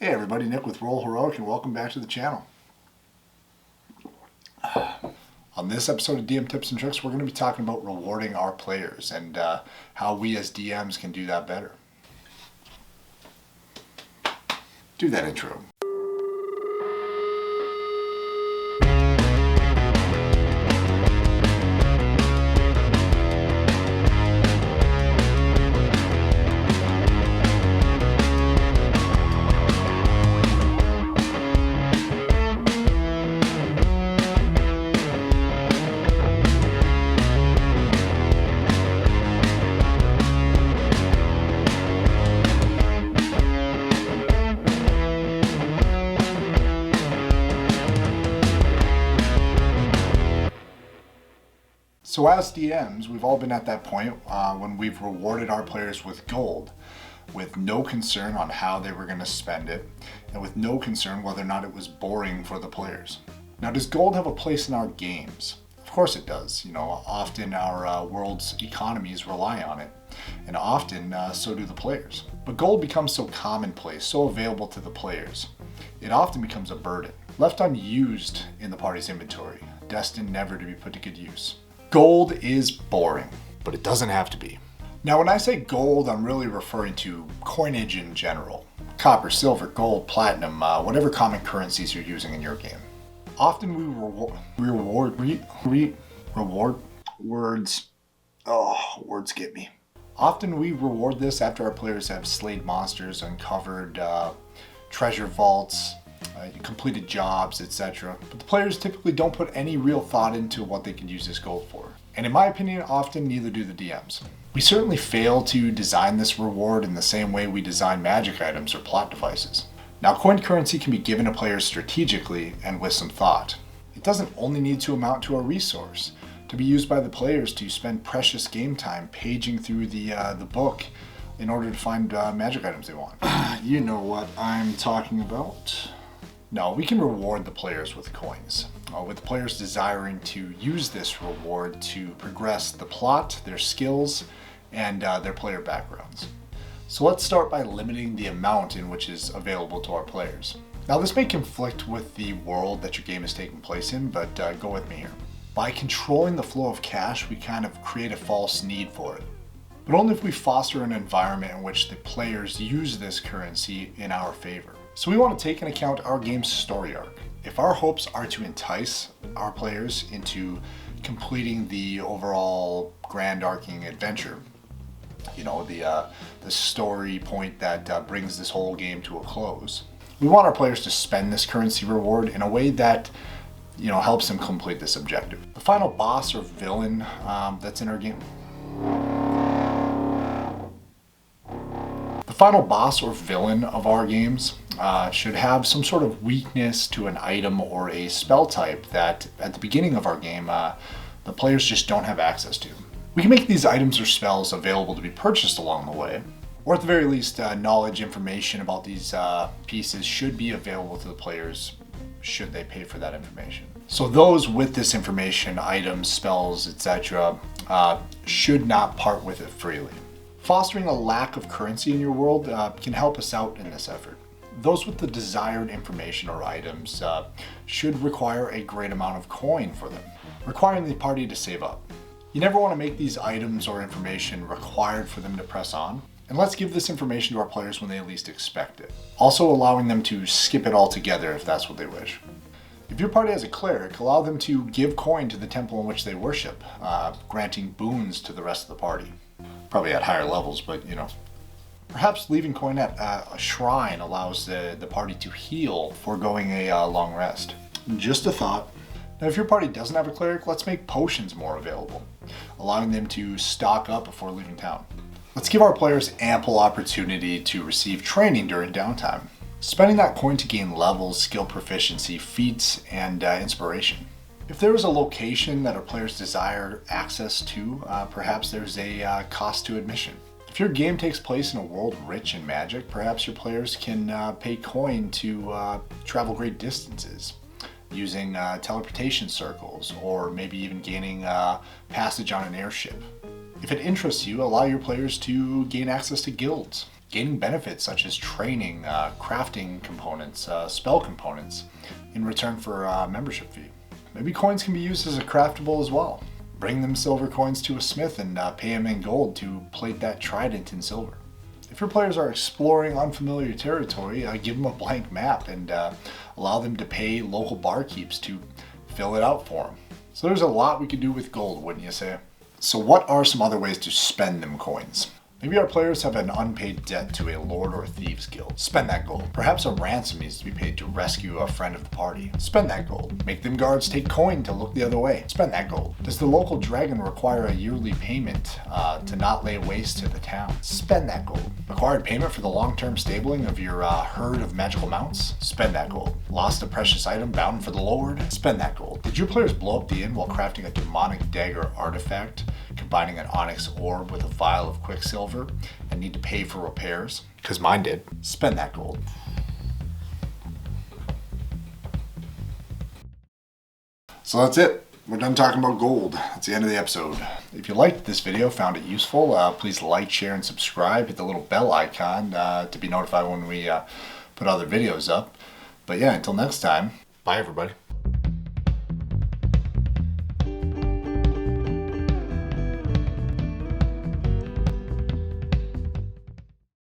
Hey everybody, Nick with Roll Heroic and welcome back to the channel. On this episode of DM Tips and Tricks, we're going to be talking about rewarding our players and how we as DMs can do that better. Do that intro. So as DMs, we've all been at that point when we've rewarded our players with gold, with no concern on how they were going to spend it, and with no concern whether or not it was boring for the players. Now, does gold have a place in our games? Of course it does. Often our world's economies rely on it, and often so do the players. But gold becomes so commonplace, so available to the players, it often becomes a burden, left unused in the party's inventory, destined never to be put to good use. Gold is boring, but it doesn't have to be. Now, when I say gold, I'm really referring to coinage in general. Copper, silver, gold, platinum, whatever common currencies you're using in your game. Often we reward words. Oh, words get me. Often we reward this after our players have slayed monsters, uncovered treasure vaults, completed jobs, etc. But the players typically don't put any real thought into what they can use this gold for. And in my opinion, often neither do the DMs. We certainly fail to design this reward in the same way we design magic items or plot devices. Now, coined currency can be given to players strategically and with some thought. It doesn't only need to amount to a resource to be used by the players to spend precious game time paging through the book in order to find magic items they want. You know what I'm talking about. No, we can reward the players with coins, with the players desiring to use this reward to progress the plot, their skills, and their player backgrounds. So let's start by limiting the amount in which is available to our players. Now, this may conflict with the world that your game is taking place in, but go with me here. By controlling the flow of cash, we kind of create a false need for it. But only if we foster an environment in which the players use this currency in our favor. So we want to take into account our game's story arc. If our hopes are to entice our players into completing the overall grand arcing adventure, the story point that brings this whole game to a close, we want our players to spend this currency reward in a way that helps them complete this objective. The final boss or villain that's in our game. The final boss or villain of our games should have some sort of weakness to an item or a spell type that at the beginning of our game the players just don't have access to. We can make these items or spells available to be purchased along the way, or at the very least knowledge information about these pieces should be available to the players should they pay for that information. So those with this information, items, spells, etc. Should not part with it freely. Fostering a lack of currency in your world can help us out in this effort. Those with the desired information or items should require a great amount of coin for them, requiring the party to save up. You never want to make these items or information required for them to press on, and let's give this information to our players when they least expect it, also allowing them to skip it altogether if that's what they wish. If your party has a cleric, allow them to give coin to the temple in which they worship, granting boons to the rest of the party. Probably at higher levels, but Perhaps leaving coin at a shrine allows the party to heal, foregoing a long rest. Just a thought. Now, if your party doesn't have a cleric, let's make potions more available, allowing them to stock up before leaving town. Let's give our players ample opportunity to receive training during downtime, spending that coin to gain levels, skill proficiency, feats, and inspiration. If there is a location that our players desire access to, perhaps there's a cost to admission. If your game takes place in a world rich in magic, perhaps your players can pay coin to travel great distances, using teleportation circles, or maybe even gaining passage on an airship. If it interests you, allow your players to gain access to guilds. gaining benefits such as training, crafting components, spell components in return for a membership fee. Maybe coins can be used as a craftable as well. Bring them silver coins to a smith and pay him in gold to plate that trident in silver. If your players are exploring unfamiliar territory, give them a blank map and allow them to pay local barkeeps to fill it out for them. So there's a lot we could do with gold, wouldn't you say? So what are some other ways to spend them coins? Maybe our players have an unpaid debt to a lord or thieves guild. Spend that gold. Perhaps a ransom needs to be paid to rescue a friend of the party. Spend that gold. Make them guards take coin to look the other way. Spend that gold. Does the local dragon require a yearly payment to not lay waste to the town? Spend that gold. Required payment for the long-term stabling of your herd of magical mounts? Spend that gold. Lost a precious item bound for the lord? Spend that gold. Did your players blow up the inn while crafting a demonic dagger artifact, combining an onyx orb with a vial of quicksilver, and need to pay for repairs? Because mine did. Spend that gold. So that's it. We're done talking about gold. That's the end of the episode. If you liked this video, found it useful, please like, share, and subscribe. Hit the little bell icon to be notified when we put other videos up. But yeah, until next time, bye everybody.